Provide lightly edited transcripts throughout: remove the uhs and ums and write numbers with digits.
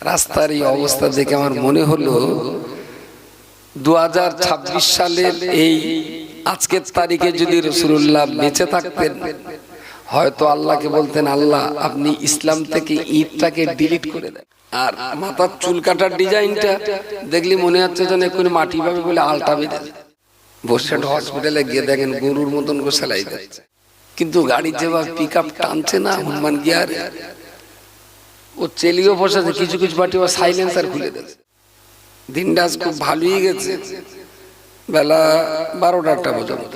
রাস্তার এই অবস্থা দেখে আমার মনে হলো 2026 সালের এই আজকের তারিখে যদি রাসূলুল্লাহ বেঁচে থাকতেন, হয়তো আল্লাহকে বলতেন, আল্লাহ আপনি ইসলাম থেকে ঈদটাকে ডিলিট করে দেন। আর মাথার চুল কাটার ডিজাইনটা দেখলি মনে হচ্ছে যেন এক্ষুনি মাটি পাবে বলে আলটা বেঁধে বসে হসপিটালে গিয়ে দেখেন গরুর মতন করে সেলাই দিচ্ছে। কিন্তু গাড়ির যেভাবে পিক আপ টানছে না হনুমান গিয়ার, ও চেলিও বসেছে, কিছু কিছু পার্টি ও সাইলেন্সার খুলে দিচ্ছে। দিনটা আজ খুব ভালোই গেছে, বেলা 12টা পর্যন্ত।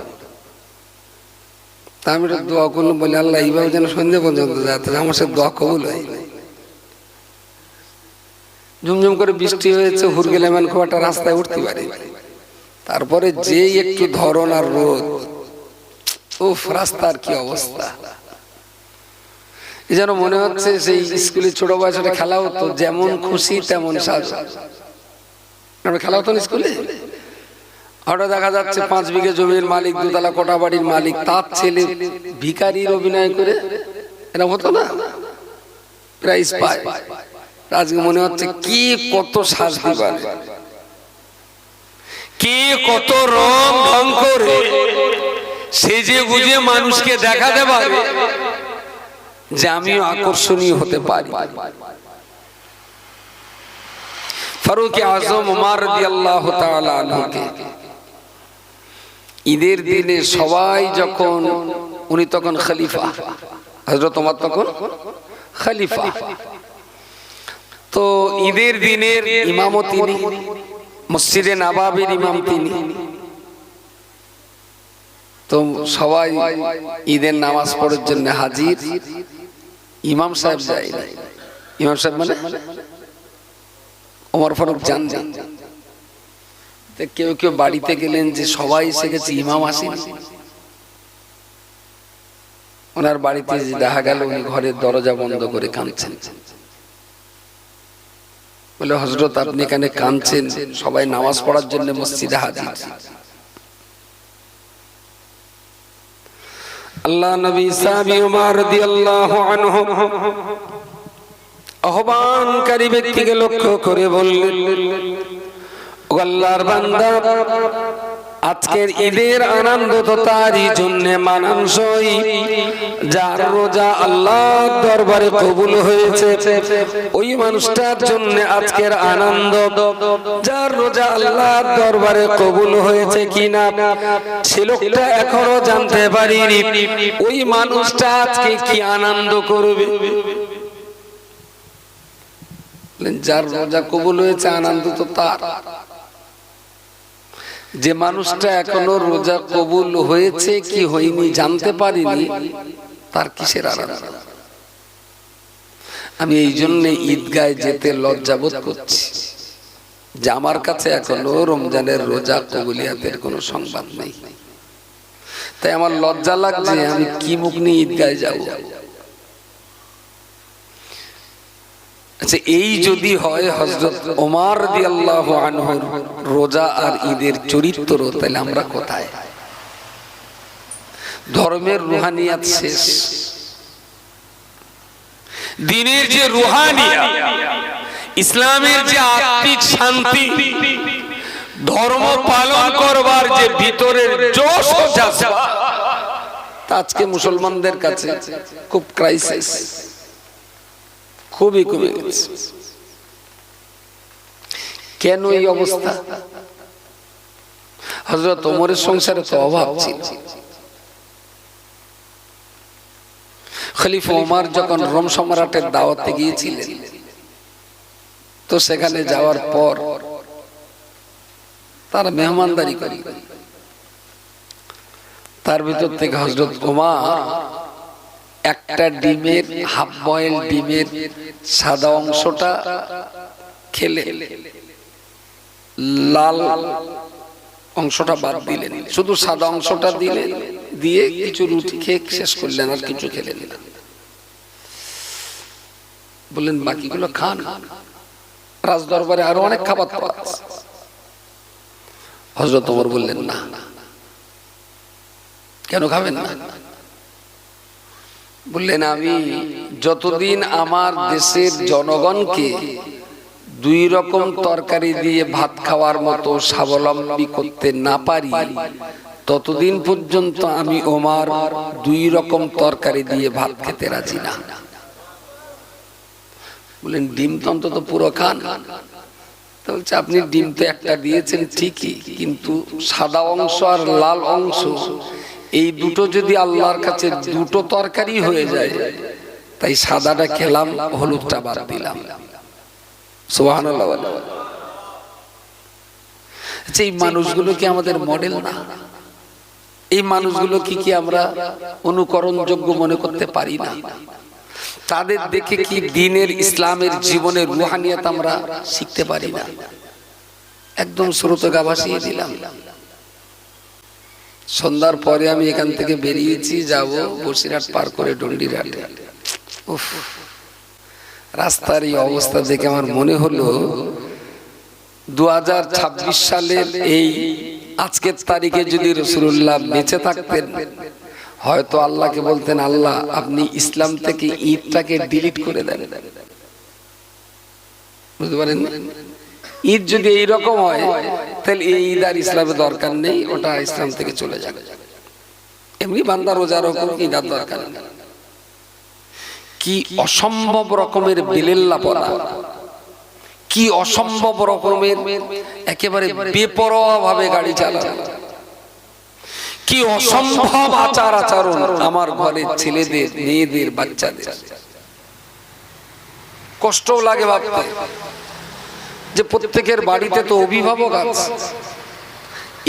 তা আমি দোয়া করলাম, বলে আল্লাহ এইভাবে যেন সন্ধ্যে পর্যন্ত যাতে আমার সাথে দোয়া কবুল হয়। ঝুমঝুম করে বৃষ্টি হয়েছে, হুরগেলেমান খুব একটা রাস্তায় উঠতে পারে। তারপরে যে একটু ধরন আর রোদ, উফ, রাস্তার কি অবস্থা! এই যেন মনে হচ্ছে সেই স্কুলে ছোট বয়সে খেলা হতো, যেমন খুশি তেমন সাজ। খেলা হতো না স্কুলে, হঠাৎ দেখা যাচ্ছে 5 বিঘে জমির মালিক, 2তলা কোঠা বাড়ির মালিক, তার ছেলে ভিখারির অভিনয় করে, এরকম হতো না, প্রাইজ পায়। আজকে মনে হচ্ছে কি কত সাজ দিবার, কি কত রং ঢং করে সেজে গুজে মানুষকে দেখাতে পারে যে আমিও আকর্ষণীয় হতে পারি। ফারুক আজম ওমর রাদিয়াল্লাহু তাআলা আনহুকে ঈদের দিনে সবাই যখন, উনি তখন খলিফা, হযরত ওমর তখন খলিফা, তো ঈদের দিনের ইমামও তিনি, মসজিদে নববীর ইমাম তিনি। তো সবাই ঈদের নামাজ পড়ার জন্য হাজির, ইমাম সাহেব যায় না। ইমাম সাহেব মানে ওমর ফারুক যান। কেউ কেউ বাড়িতে গেলেন যে সবাই এসে গেছে, ইমাম আসেন। ওনার বাড়িতে দেখা গেল উনি ঘরের দরজা বন্ধ করে কাঁদছেন। বলে, হযরত আপনি এখানে কাঁদছেন, সবাই নামাজ পড়ার জন্য মসজিদে হাজির। আল্লাহ নবী সাহাবী ওমর রাদিয়াল্লাহু আনহু আহ্বানকারী ব্যক্তিকে লক্ষ্য করে বললেন, ও আল্লাহর বান্দা, আজকের ঈদের আনন্দ তো তারই জন্য মানানসই যার রোজা আল্লাহর দরবারে কবুল হয়েছে। ওই মানুষটার জন্য আজকের আনন্দ, যার রোজা আল্লাহর দরবারে কবুল হয়েছে কিনা সে লোকটা এখনো জানতে পারিনি। ওই মানুষটা আজকে কি আনন্দ করবে? যার রোজা কবুল হয়েছে আনন্দ তো তার। যে মানুষটা এখনো রোজা কবুল হয়েছে কি হয়নি জানতে পারিনি, তার কিসের আনন্দ? আমি এই জন্য ঈদগায় যেতে লজ্জাবোধ করছি যে আমার কাছে এখনো রমজানের রোজা কবুলিয়াতের কোনো সংবাদ নেই। তাই আমার লজ্জা লাগছে, আমি কি মুখ নিয়ে ঈদগায় যাব? আচ্ছা, এই যদি হয় হযরত ওমর রাদিয়াল্লাহু আনহুর রোজা আর ঈদের চরিত্র, তাহলে আমরা কোথায়? ধর্মের রুহানিয়াত শেষ, দ্বীনের যে রুহানিয়াত, ইসলামের যে আত্মিক শান্তি, ধর্ম পালন করবার যে ভিতরের জোশ ও জজবা, তা আজকে মুসলমানদের কাছে খুব ক্রাইসিস, খুবই কমে গেছে। কেন এই অবস্থা? হযরত ওমরের সংসারে তো অভাব ছিল। খলিফা ওমর যখন রোম সম্রাটের দাওয়াতে গিয়েছিলেন, তো সেখানে যাওয়ার পর তারা মেহমানদারি করে, তার ভিতর থেকে হযরত ওমর একটা ডিমের, হাফ বয়েল ডিমের সাদা অংশটা খেলে লাল অংশটা বাদ দিলেন, শুধু সাদা অংশটা দিলেন, দিয়ে কিছু রুটি খেয়ে শেষ করলেন, আর কিছু খেলেন না। বললেন বাকিগুলো খান, রাজ দরবারে আরো অনেক খাবার পাওয়া আছে। হযরত ওমর বললেন না। কেন খাবেন না? বললেন, আমি যতদিন আমার দেশের জনগণকে দুই রকম তরকারি দিয়ে ভাত খাওয়ার মতো স্বাবলম্বী করতে না পারি, ততদিন পর্যন্ত আমি ওমর দুই রকম তরকারি দিয়ে ভাত খেতে রাজি না। বলেন ডিম তো অন্তত পুরো খান। বলছে আপনি ডিম তো একটা দিয়েছেন ঠিকই, কিন্তু সাদা অংশ আর লাল অংশ এই দুটো যদি আল্লাহর কাছে দুটো তরকারি হয়ে যায়, তাই সাদাটা খেলাম, হলুদটা বাদ দিলাম। সুবহানাল্লাহ। আচ্ছা, এই মানুষগুলো কি আমাদের মডেল না? এই মানুষগুলো কি আমরা অনুকরণযোগ্য মনে করতে পারি না? তাদের দেখে কি দ্বীনের ইসলামের জীবনের রুহানিয়াত আমরা শিখতে পারি না? একদম স্রোতগা ভাসিয়ে দিলাম। সন্ধ্যার পরে আমি এখান থেকে বেরিয়েছি, যাব বসিরহাট পার করে ডন্ডিরহাটে। উফ, রাস্তার এই অবস্থা দেখে আমার মনে হলো 2026 সালের এই আজকের তারিখে যদি রাসূলুল্লাহ বেঁচে থাকতেন, হয়তো আল্লাহকে বলতেন, আল্লাহ আপনি ইসলাম থেকে ঈদটাকে ডিলিট করে দেন। বুঝতে পারেন? ঈদ যদি এইরকম হয়, তাহলে এই ঈদ আর ইসলামের দরকার নেই, ওটা ইসলাম থেকে চলে যাবে। এমনি বান্দা রোজা রকম ঈদ আর দরকার নেই। কি অসম্ভব রকমের বেলেল্লাপনা, কি অসম্ভব রকমের একেবারে বেপরোয়া ভাবে গাড়ি চালানো, কি অসম্ভব আচার আচরণ আমার ঘরের ছেলেদের, মেয়েদের, বাচ্চাদের। কষ্টও লাগে ভাবতে যে প্রত্যেকের বাড়িতে তো অভিভাবক আছে,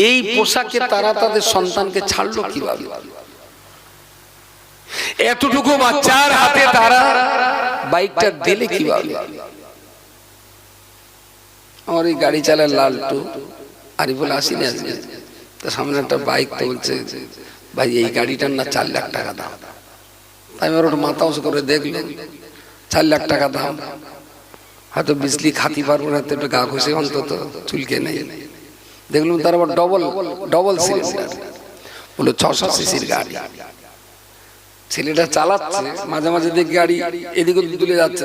এই পোশাকে তারা তাদের সন্তানকে ছাড়লো কিভাবে? এতটুকু বাচ্চার হাতে তারা বাইকটা দিলে কিভাবে? আমার এই গাড়ি চালায় লালটু আরিফুল আসিনি, আজকে তার সামনে একটা বাইক, তো বলছে ভাই এই গাড়িটার না 4 লাখ টাকা দাম। তাই আমার ওটা মাথা উঁচু করে দেখলেন, 4 লাখ টাকা দাম, হয়তো বিজলি খাতি পারবো না, একটু গা ঘষে অন্তত চুলকে নেই। দেখলাম তার আবার ডবল সিলিন্ডার, বললো 600 সিসির গাড়ি। ছেলেটা চালাচ্ছে, মাঝে মাঝে দেখি গাড়ি এদিকে তুলে যাচ্ছে,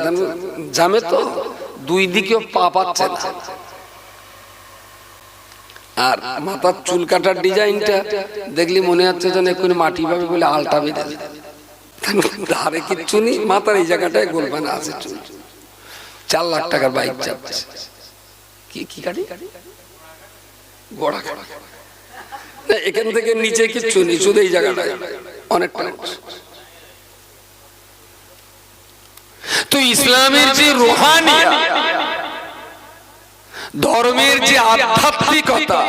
জামে তো দুই দিকেও পা পাচ্ছে না। আর মাথার চুল কাটার ডিজাইনটা দেখলি মনে হচ্ছে যেন এক্ষুনি মাটি পাবে বলে আলটা বেঁধে ধারে কিচ্ছু নেই, মাথার এই জায়গাটায় গোলপানা আছে চুল। 4 লাখ টাকার বাইক চাপছে। কি গাড়ি? ঘোড়া। এখান থেকে নিচে কিচ্ছু নেই, শুধু এই জায়গাটায় অনেকটা। তো ইসলামের যে রুহানিয়াত, ধর্মের যে আধ্যাত্মিকতা,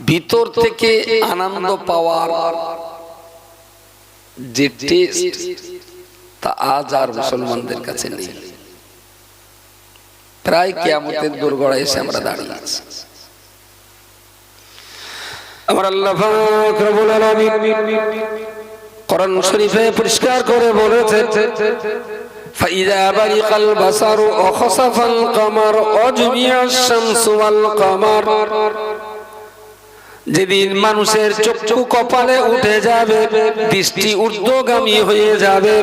ভিতর থেকে আনন্দ পাওয়ার যে টেস্ট, তা আজ আর মুসলমানদের কাছে নেই। প্রায় কিয়ামতের দোরগোড়ায় এসে আমরা দাঁড়িয়ে আছি। আমার আল্লাহ পাক রব্বুল আলামিন কোরআন শরীফে পরিষ্কার করে বলেছে, فإذا برق البصر وخسف القمر وجمع الشمس والقمر, যেদিন মানুষের চক্ষু কপালে উঠে যাবে, দৃষ্টি ঊর্ধ্বগামী হয়ে যাবে,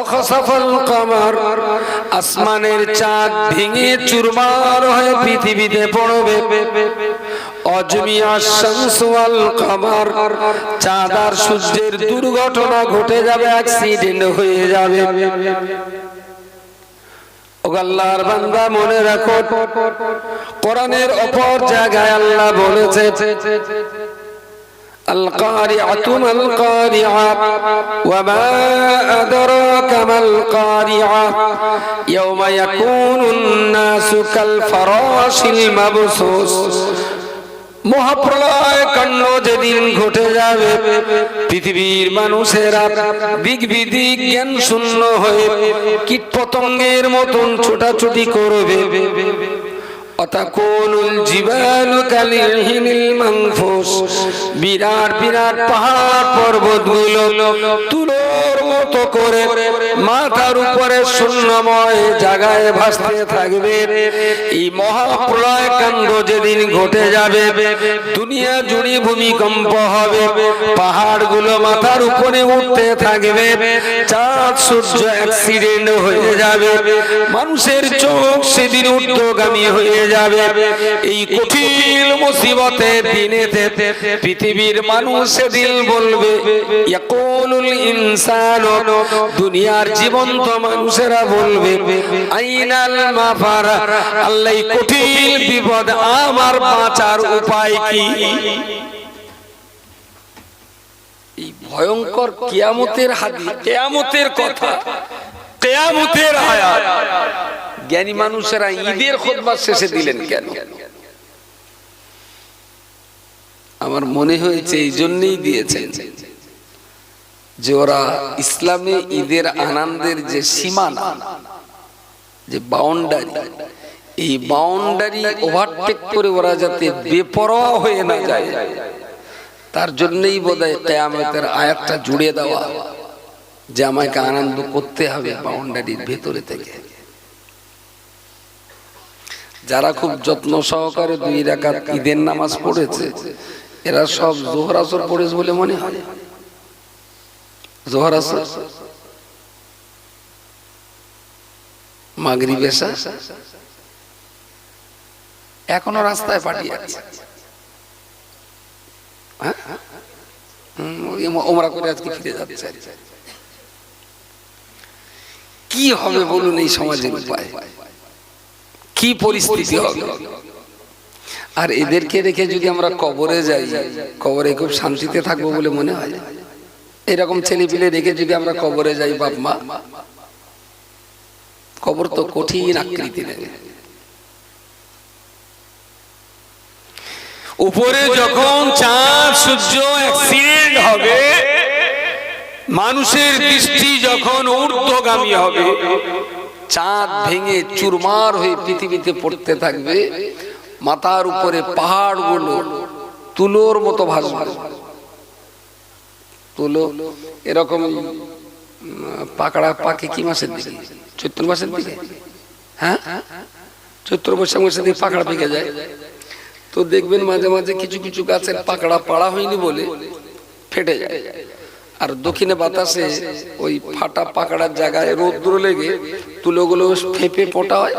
অখসাফাল কমার, আসমানের চাঁদ ভেঙে চুরমার হয়ে পৃথিবীতে পড়বে, অজমিয়াশ শামসু ওয়াল কমার, চাঁদ আর সূর্যের দুর্ঘটনা ঘটে যাবে, অ্যাক্সিডেন্ট হয়ে যাবে। ও আল্লাহর বান্দা মনে রাখো, কোরআনের অপর জায়গায় আল্লাহ বলেছে, আল কারিআতু মাল কারিআ ওয়া মা আদরাকা মাল কারিআ ইয়াওমা ইয়াকুনুন নাসু কাল ফারাশিল মাবসুস। মহাপ্রলয় কাণ্ড যেদিন ঘটে যাবে, পৃথিবীর মানুষেরা দিক বিদিক জ্ঞান শূন্য হয়ে কীট পতঙ্গের মতন ছোটাছুটি করবে, অতাকুনুল জিবালু কালিহিনিল মানফুস, বিরাট বিরাট পাহাড় পর্বতগুলো তুলোর মতো করে মাথার উপরে শূন্যময় জায়গায় ভাসতে থাকবে। এই মহাপ্রলয় কাণ্ড যেদিন ঘটে যাবে, দুনিয়া জুড়ে ভূমিকম্প হবে, পাহাড়গুলো মাথার উপরে উঠতে থাকবে, চাঁদ সূর্য অ্যাক্সিডেন্ট হয়ে যাবে, মানুষের চোখ সেদিন ঊর্ধ্বগামী হয়ে যাবে। এই কঠিন মুসিবতের দিনেতে পৃথিবীর মানুষ সেদিন বলবে, ইয়াকুলুল ইনসানু, দুনিয়ার জীবন্ত মানুষেরা বলবে, আইনাল মাফার, আল্লাহ কঠিন বিপদ আমার বাঁচার উপায় কি? এই ভয়ঙ্কর কিয়ামতের হাদিস, কিয়ামতের কথা, কিয়ামতের আয়াত জ্ঞানী মানুষেরা ঈদের খুতবা শেষে দিলেন কেন? আমার মনে হয়েছে এই জন্যই দিয়েছেন যে ওরা ইসলামে ঈদের আনন্দের যে সীমানা, যে বাউন্ডারি, এই বাউন্ডারি ওভারটেক করে ওরা যাতে বেপরোয়া হয়ে না যায়, তার জন্যই বোধহয় কিয়ামতের আয়াতটা জুড়ে দেওয়া, যে আমাকে আনন্দ করতে হবে বাউন্ডারির ভেতরে থেকে। যারা খুব যত্ন সহকারে 2 রাকাত ঈদের নামাজ পড়েছে, এরা সব যোহর আসর পড়েছে বলে মনে হয়। যোহর আসর, মাগরিব এশা এখনো রাস্তায় পাঠিয়ে আছে। ওমরা করে আজকে ফিরে যাচ্ছে। কি হবে বলুন এই সমাজের উপায়, কি পরিস্থিতি হবে? আর এদেরকে রেখে যদি আমরা কবরে যাই, কবরে খুব শান্তিতে থাকবো বলে মনে হয়? এরকম ছেলে পিলে রেখে যদি আমরা কবরে যাই, বাপ মা, কবর তো কঠিন আকৃতি নেবে। উপরে যখন চাঁদ সূর্য অ্যাক্সিডেন্ট হবে, মানুষের দৃষ্টি যখন ঊর্ধ্বগামী হবে, চাঁদ ভেঙে চুরমার হয়ে পৃথিবীতে পড়তে থাকবে, মাথার উপরে পাহাড়গুলো তুলোর মতো ভাসবে। তুলো এরকম পাকড়া পাকে কি মাসের দিকে? চৈত্র মাসের দিকে। হ্যাঁ, চৈত্র বৈশাখ মাসের দিকে পাকড়া পেকে যায়। তো দেখবেন মাঝে মাঝে কিছু কিছু গাছের পাকড়া পাড়া হয়নি বলে ফেটে যায়, আর দক্ষিণে বাতাসে ওই ফাটা পাকড়ার জায়গায় রৌদ্র লেগে তুলোগুলো ফেঁপে ফোটা হয়,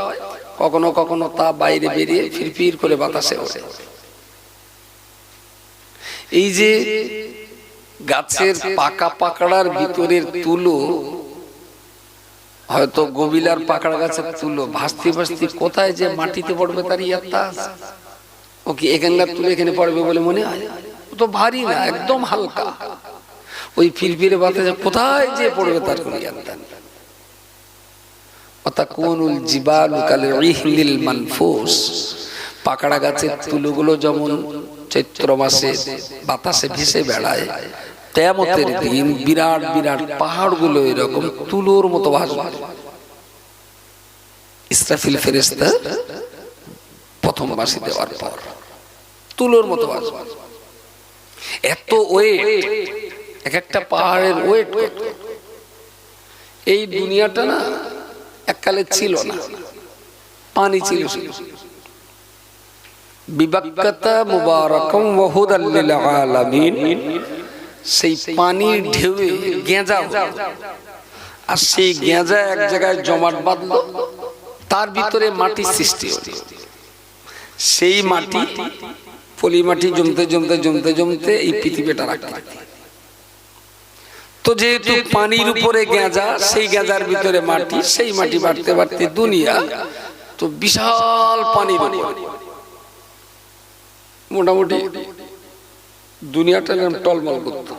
কখনো কখনো তা বাইরে বেরিয়ে ফিরফির করে বাতাসে ওঠে। এই যে গাছের পাকা পাকড়ার ভিতরের তুলো, হয়তো গবিলার পাকড়া গাছের তুলো ভাসতে ভাসতে কোথায় যে মাটিতে পড়বে তার ইয়াত্তা আছে। ও কি এখানকার তুলো এখানে পড়বে বলে মনে হয়? ও তো ভারী না, একদম হালকা। ওই ফিরফিরে বাতাসে কোথায় যে পড়বে তার কোনো ইয়াত্তা নেই। অতাকুনুল জিবালু কালিহিনিল মানফুস, পাকড়া গাছের তুলোগুলো যেমন চৈত্র মাসে বাতাসে ভেসে বেড়ায়, কিয়ামতের দিন বিরাট বিরাট পাহাড়গুলো এরকম তুলোর মতো ভাসবে। ইসরাফিল ফেরেশতা প্রথম বাঁশি দেওয়ার পর তুলোর মতো ভাসবে। এত ওয়েট, এক একটা পাহাড়ের ওয়েট। এই দুনিয়াটা না এককালে ছিল না, পানি ছিল। বিবাক্কাতা মুবারাকাম ওয়া হুদাল লিল আলামিন, সেই পানির ঢেউয়ে গেঁজা, আর সেই গেঁজা এক জায়গায় জমাট বাঁধলো, তার ভিতরে মাটি সৃষ্টি হলো। সেই মাটি পলি মাটি জমতে জমতে জমতে জমতে এই পৃথিবীটা রাখতে। তো যেহেতু পানির উপরে গেঁজা, সেই গেঁজার ভিতরে মাটি, সেই মাটি বাড়তে বাড়তে দুনিয়া, তো বিশাল পানি, মোটামুটি দুনিয়াটা টলমল করত।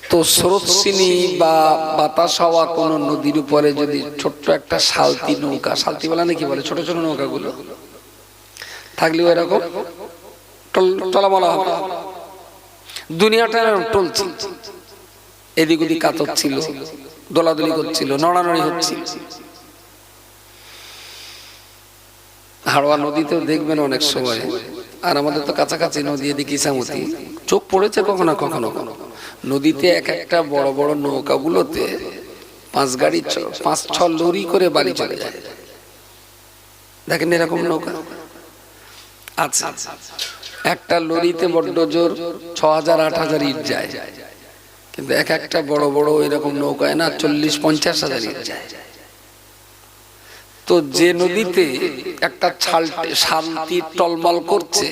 তো স্রোতস্বিনী বা বাতাস হওয়া কোন নদীর উপরে যদি ছোট্ট একটা সালতি নৌকা, সালতি বলা নাকি বলে, ছোট ছোট নৌকাগুলো থাকলে এরকম টলামলা হবে। দুনিয়াটা টলছে, এদিক ওদিক কাতর ছিল, দোলাদুলি করছিল, নড়ানড়ি হচ্ছিল। হাড়োয়া নদীতেও দেখবেন অনেক সময়, আর আমাদের তো কাছাকাছি নদী, এদিকে ইসামতি, চোখ পড়েছে কখনো কখনো নদীতে এক একটা বড় বড় নৌকাগুলোতে 5-6 লরি করে বালি চলে যায়। দেখেন এরকম নৌকা আছে, একটা লরিতে বড্ড জোর 6000-8000 ইট যায়, কিন্তু এক একটা বড় বড় এরকম নৌকায় না 40-50 হাজার ইট যায়। তো যে নদীতে একটা শান্তি টলমল করছে,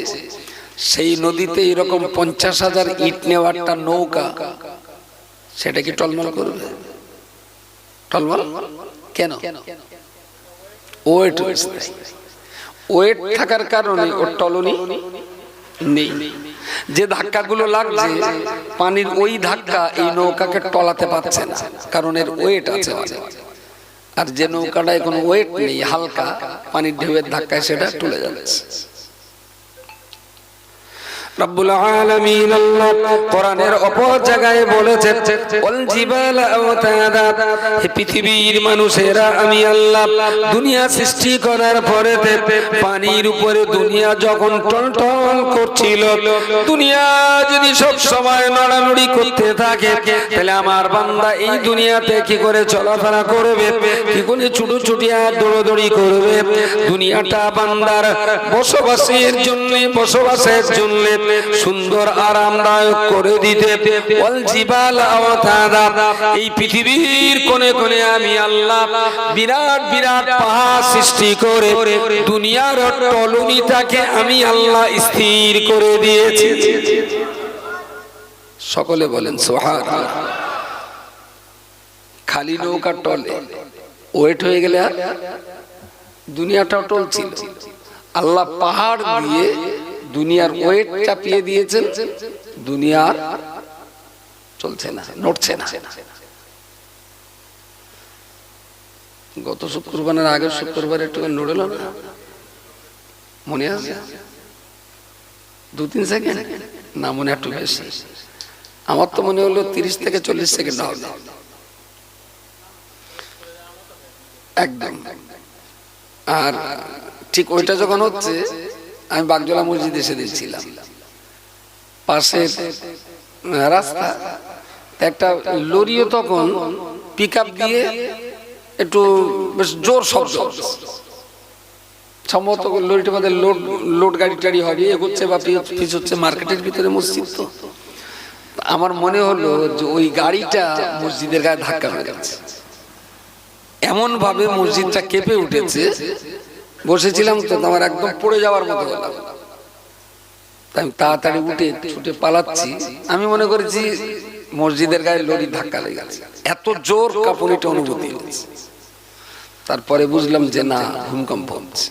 সেই নদীতে এরকম 50,000 ইট নেওয়া একটা নৌকা, সেটা কি টলমল করবে? টলমল কেন? ওয়েট থাকার কারণে ওর টলনি নেই। যে ধাক্কাগুলো লাগছে পানির, ওই ধাক্কা এই নৌকাকে টলাতে পারছে না, কারণ এর ওয়েট আছে। আর যে নৌকাটায় কোনো ওয়েট নেই, হালকা, পানির ঢেউয়ের ধাক্কায় সেটা টলে যাচ্ছে। রব্বুল আলামিন আল্লাহ কোরআনের অপর জায়গায় বলেছেন, ওয়াল জিবালা আওতাদা, হে পৃথিবীর মানুষেরা, আমি আল্লাহ দুনিয়া সৃষ্টি করার পরে পানির উপরে দুনিয়া যখন টলটল করছিল, দুনিয়া যদি সব সময় নড়ানড়ি করতে থাকে, তাহলে আমার বান্দা এই দুনিয়াতে কি করে চলাফেরা করবে, কি করে ছুটোছুটিয়া দৌড়দৌড়ি করবে? দুনিয়াটা বান্দার বসবাসের জন্য সুন্দর আরামদায়ক করে দিতে, ওয়াল জিবাল আওতাদা, এই পৃথিবীর কোণে কোণে আমি আল্লাহ বিরাট বিরাট পাহাড় সৃষ্টি করে দুনিয়ার টলনিটাকে আমি আল্লাহ স্থির করে দিয়েছি। সকলে বলেন সুবহানাল্লাহ। খালি নৌকা টলে, ওয়েট হয়ে গেলে আর দুনিয়াটাও টলছিল। আল্লাহ পাহাড় দিয়ে দুনিয়ার ওয়েট চাপিয়ে দিয়েছেন, দুনিয়ার চলছে না, নড়ছে না। গত শুক্রবারের আগের শুক্রবার একটু নড়ল না, মনে আছে? 2-3 সেকেন্ড না, মনে একটু বেশি। আমার তো মনে হলো 30 থেকে 40 সেকেন্ড হবে একদম। আর ঠিক ওইটা যখন হচ্ছে, আমি বাগজোলা মসজিদে সেদিন ছিলাম, পাশের রাস্তা একটা লরিও তখন পিকআপ দিয়ে একটু বেশ জোর শব্দ, সম্ভবত লরিটা আমাদের লোড গাড়ি টাড়ি হবে, এগোচ্ছে বা পিছচ্ছে, মার্কেটের ভিতরে মসজিদ। তো আমার মনে হলো যে ওই গাড়িটা মসজিদের গায়ে ধাক্কা মেরেছে, এমন ভাবে মসজিদটা কেঁপে উঠেছে। বসেছিলাম তো, আমার একদম পড়ে যাওয়ার মতো হলাম। আমি তাড়াতাড়ি উঠে ছুটে পালাচ্ছি, আমি মনে করেছি মসজিদের গায়ে লরি ধাক্কা লেগে গেছে, এত জোর কাঁপুনিটা অনুভূতি হচ্ছে। তারপরে বুঝলাম যে না, ভূমিকম্প হচ্ছে।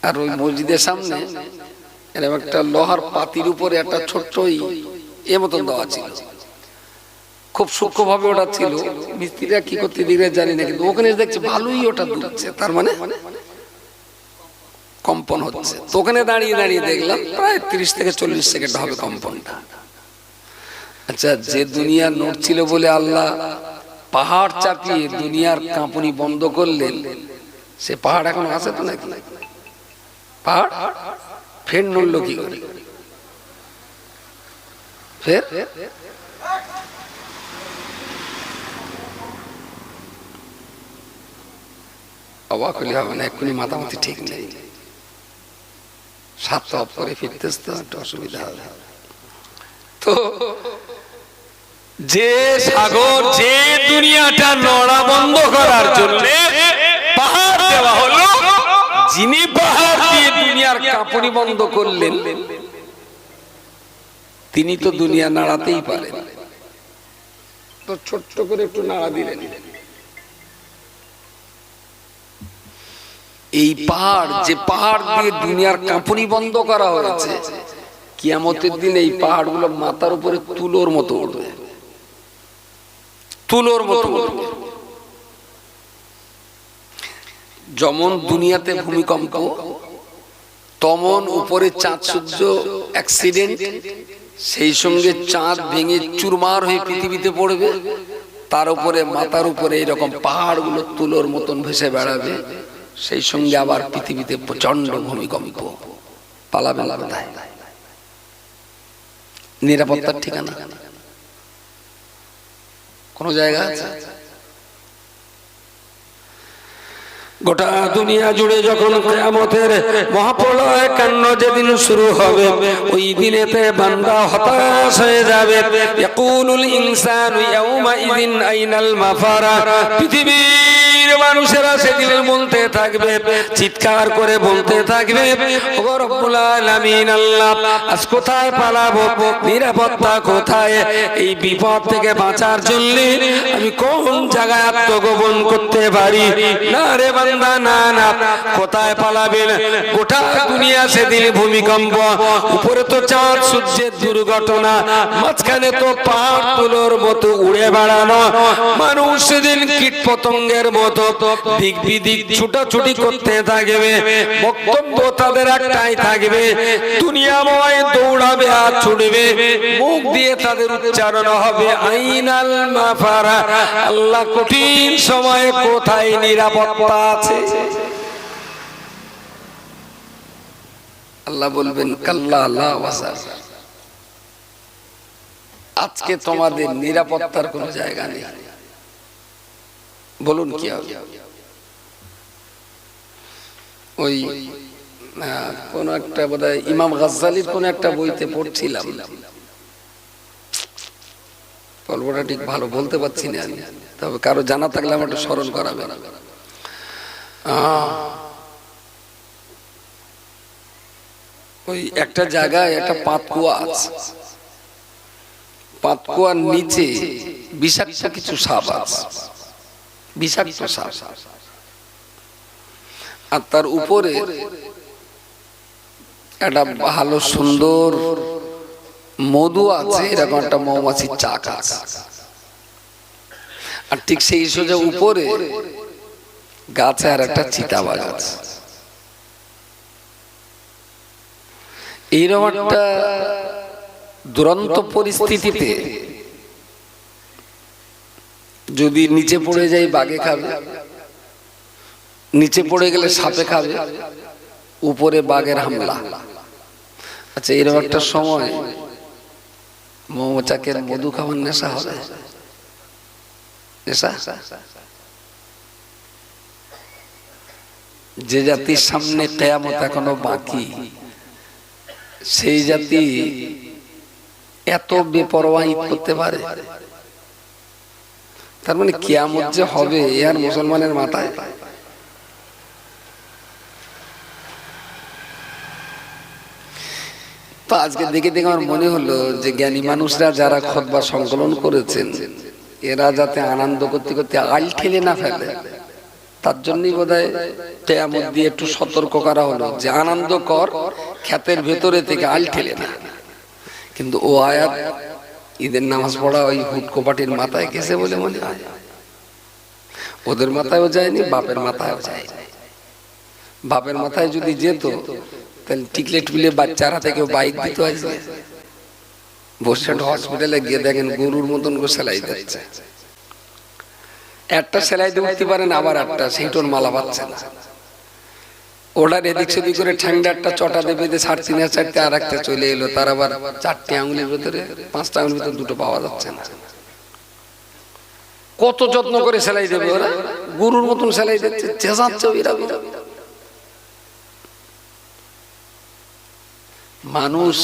আর ওই মসজিদের সামনে এরকম একটা লোহার পাতির উপরে একটা ছোট্ট এ মতন দেওয়া ছিল, খুব সূক্ষ্মভাবে ওটা ছিল। মিস্ত্রিরা কি করতে দিলে জানি না, কিন্তু ওখানে দেখছি ভালোই ওটা দুলছে, তার মানে কম্পন হচ্ছে। তো ওখানে দাঁড়িয়ে দাঁড়িয়ে দেখলাম প্রায় 30 থেকে 40 সেকেন্ড হবে কম্পনটা। আচ্ছা, যে দুনিয়া নড়ছিল বলে আল্লাহ পাহাড় চাপিয়ে দুনিয়ার কাঁপুনি বন্ধ করলেন, সে পাহাড় এখন আছে তো নাকি? পাহাড় ফের নড়ল কি করে? ফের অবাক হলে হবে না, এক্ষুনি মাতামাতি ঠিক নেই। 7 অফ করে ফিরতে একটু অসুবিধা হবে। তো যে সাগর, যে দুনিয়াটা নড়া বন্ধ করার জন্য পাহাড় দেওয়া হলো, যিনি পাহাড় দিয়ে দুনিয়ার কাঁপুনি বন্ধ করলেন, তিনি তো দুনিয়া নাড়াতেই পারেন। তো ছোট্ট করে একটু নাড়া দিলেন। এই পাহাড়, যে পাহাড় দিয়ে দুনিয়ার কাঁপুনি বন্ধ করা হয়েছে, কিয়ামতের দিন এই পাহাড়গুলো মাথার উপরে তুলোর মতো উঠবে, তুলোর মতো উঠবে। যেমন দুনিয়াতে ভূমিকম্প, তেমন উপরে চাঁদ সূর্য অ্যাক্সিডেন্ট, সেই সঙ্গে চাঁদ ভেঙে চুরমার হয়ে পৃথিবীতে পড়বে, তার উপরে মাথার উপরে এরকম পাহাড়গুলো তুলোর মতন ভেসে বেড়াবে। সেই সঙ্গে আবার পৃথিবীতে প্রচন্ড ভূমিকম্প, পালাবেন কোথায়? নিরাপত্তার ঠিকানা কোন জায়গা আছে? গোটা দুনিয়া জুড়ে যখন কিয়ামতের মহাপ্রলয় কাণ্ড যেদিন শুরু হবে, ওই দিনেতে বান্দা হতাশ হয়ে যাবে। ইয়াকুলুল ইনসানু ইয়াউমা ইযিন আইনাল মাফারা। পৃথিবীর মানুষেরা সেদিন বলতে থাকবে, চিৎকার করে বলতে থাকবে, ও রব্বুল আলামিন, আল্লাহ আজ কোথায় পালাবো? নিরাপত্তা কোথায়? এই বিপদ থেকে বাঁচার জন্য আমি কোন জায়গায় আত্মগোপন করতে পারি? না রে বান্দা, না না, কোথায় পালাবেন? গোটা দুনিয়া সেদিন ভূমিকম্প, উপরে তো চাঁদ সূর্যের দুর্ঘটনা, মাঝখানে তো পাহাড় তুলোর মতো উড়ে বেড়ানো, মানুষ সেদিন কীট পতঙ্গের মতো দিক বিদিক ছুটাছুটি করতে থাকবে। বক্তব্য তাদের একটাই থাকবে, দুনিয়াময় দৌড়াবে আর ছুটবে, মুখ দিয়ে তাদের উচ্চারণ হবে আইনাল মাফারা। আল্লাহ কঠিন সময়ে কোথায় নিরাপত্তা আছে? আল্লাহ বলবেন কাল্লা লা ওয়াজার, আজকে তোমাদের নিরাপত্তার কোনো জায়গা নেই। বলুন কি হবে? ওই কোন একটা বোধহয় ইমাম গাজ্জালির কোন একটা বইতে পড়ছিলাম, গল্পটা ঠিক ভালো বলতে পারছি না আমি, তবে কারো জানা থাকলে আমার একটু স্মরণ করাবে। ওই একটা জায়গায় একটা পাতকুয়া আছে, পাতকুয়ার নিচে বিষাক্ত কিছু সাপ আছে, বিষাক্ত সাপ, আর তার উপরে একটা ভালো সুন্দর মধু আছে, এরকম একটা মৌমাছির চাক আছে। আর ঠিক সেই সোজা উপরে গাছে আর একটা চিতাবাঘ আছে। এইরকম একটা দুরন্ত পরিস্থিতিতে যদি নিচে পড়ে যাই বাঘে খাবে, নিচে পড়ে গেলে সাপে খাবে, উপরে বাঘের হামলা। আচ্ছা, এরকম একটা সময় মৌচাকের মধু খাওয়ার নেশা হবে? নেশা? যে জাতির সামনে কিয়ামত এখনো বাকি, সেই জাতি এত বেপরোয়াই করতে পারে? তার মানে কিয়ামত যে হবে আর মুসলমানের মাথায়? তো আজকে দেখে দেখে আমার মনে হলো যে জ্ঞানী মানুষরা যারা খুতবা সংকলন করেছেন, এরা যাতে আনন্দ করতে করতে আল ঠেলে না ফেলে, তার জন্যই বোধহয় কিয়ামত দিয়ে একটু সতর্ক করা হলো যে আনন্দ কর, ক্ষেতের ভেতরে থেকে আল ঠেলে না। কিন্তু ও আয়াত ঈদের নামাজ পড়া ওই হুটকো পাটির মাথায় গেছে বলে মনে হয়। ওদের মাথায়ও যায়নি, বাপের মাথায়ও যায়নি। বাপের মাথায় যদি যেত তাহলে টিকলে টুকলে বাচ্চারা থেকে বাইক দিত। আজকে বসে হসপিটালে গিয়ে দেখেন গরুর মতন করে সেলাই দিচ্ছে, একটা সেলাই দিয়ে উঠতে পারেন, আবার একটা সেইটোর মালা পাচ্ছে না। ওটার এদিক সেদিক করে ঠান্ডা একটা চটা দেবে, ছাড়তে না ছাড়তে আর একটা চলে এলো, তার আবার 4টে আঙুলের ভেতরে 5টা আঙুলের ভেতরে দুটো পাওয়া যাচ্ছে না। কত যত্ন করে সেলাই দেবে ওরা, গরুর মতন সেলাই দিচ্ছে, চেঁচাচ্ছে এরা। মানুষ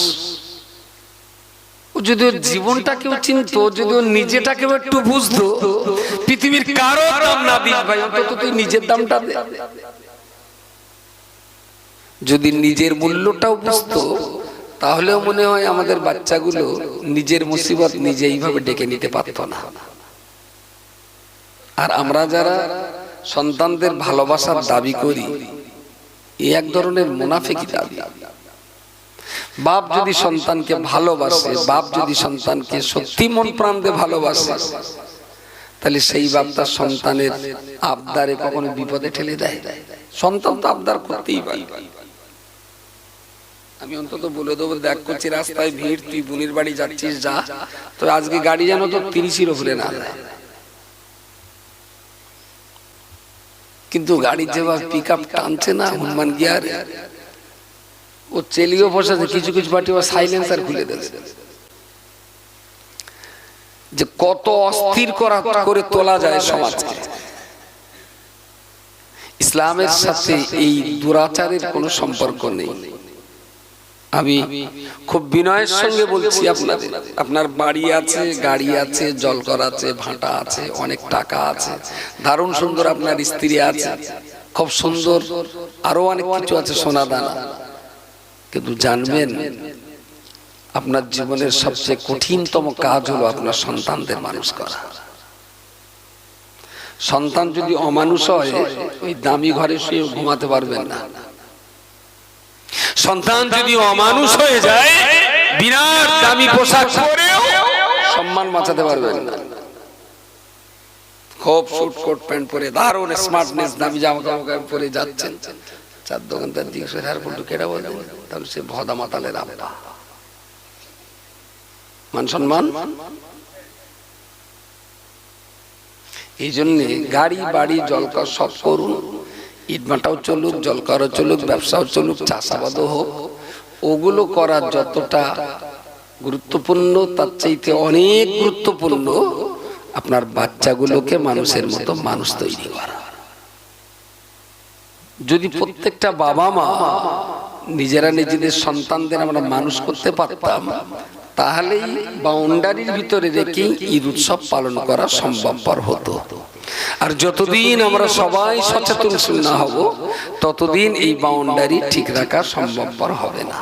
যদি ওর জীবনটাকেও চিনত, যদি ওর নিজেটাকেও একটু বুঝতো, পৃথিবীর কারো দাম না দিস ভাই, অন্তত তুই নিজের দামটা দে। যদি নিজের মূল্যটাও বুঝতো, তাহলেও মনে হয় আমাদের বাচ্চাগুলো নিজের মুসিবত নিজে এইভাবে ডেকে নিতে পারত না। আর আমরা যারা সন্তানদের ভালোবাসার দাবি করি, এই এক ধরনের মুনাফিকি দাবি। বাপ যদি সন্তানকে ভালোবাসে, বাপ যদি সন্তানকে সত্যি মন প্রাণ দিয়ে ভালোবাসে, তাহলে সেই বাপ তার সন্তানের আবদারে কখনো বিপদে ঠেলে দেয়? সন্তান তো আবদার করতেই পারে। আমি অন্তত বলে দেবো, দেখ করছি রাস্তায় ভিড়, তুই বোনের বাড়ি যাচ্ছিস যা, তো আজকে গাড়ি যেন তো 30-এর উপরে না যায়। কিন্তু গাড়ি যেভাবে পিক আপ টানছে না হনুমান গিয়ার, ও চেলিও বসাছে, কিছু কিছু পার্টি ও সাইলেন্সার খুলে দিয়েছে, যে কত অস্থির করে তোলা যায় সমাজকে। ইসলামের সাথে এই দুরাচারের কোনো সম্পর্ক নেই। আমি খুব বিনয়ের সঙ্গে বলছি আপনাদের, আপনার বাড়ি আছে, গাড়ি আছে, জলকর আছে, ভাটা আছে, অনেক টাকা আছে, দারুণ সুন্দর আপনার স্ত্রী আছে, খুব সুন্দর আরো অনেক কিছু আছে, সোনা দানা, কিন্তু জানবেন আপনার জীবনের সবচেয়ে কঠিনতম কাজ হলো আপনার সন্তানদের মানুষ করা। সন্তান যদি অমানুষ হয়, ওই দামি ঘরে শুয়ে ঘুমাতে পারবেন না। সন্তান যদি অমানুষ হয়ে যায়, বিরাট দামি পোশাক পরেও সম্মান বাঁচাতে পারবেন না। খুব স্যুট কোট প্যান্ট পরে দারুণ স্মার্টনেস, দামি জামা কাপড় পরে যাচ্ছেন, চার দোকানদার দিকে কেটা বলবেন, তাহলে সে ভদা মাতালের আব্বা। মান সম্মান। এই জন্যে গাড়ি বাড়ি জলকর সব করুন, ইটভাটাও চলুক, জলকরও চলুক, ব্যবসাও চলুক, চাষাবাদও হোক, ওগুলো করার যতটা গুরুত্বপূর্ণ তার চাইতে অনেক গুরুত্বপূর্ণ আপনার বাচ্চাগুলোকে মানুষের মতো মানুষ তৈরি করা। যদি প্রত্যেকটা বাবা মা নিজেরা নিজেদের সন্তানদের আমরা মানুষ করতে পারতাম, তাহলেই বাউন্ডারির ভিতরে রেখে ঈদ উৎসব পালন করা সম্ভবপর হতো। আর যতদিন আমরা সবাই সচেতন না হব, ততদিন এই বাউন্ডারি ঠিক রাখা সম্ভবপর হবে না।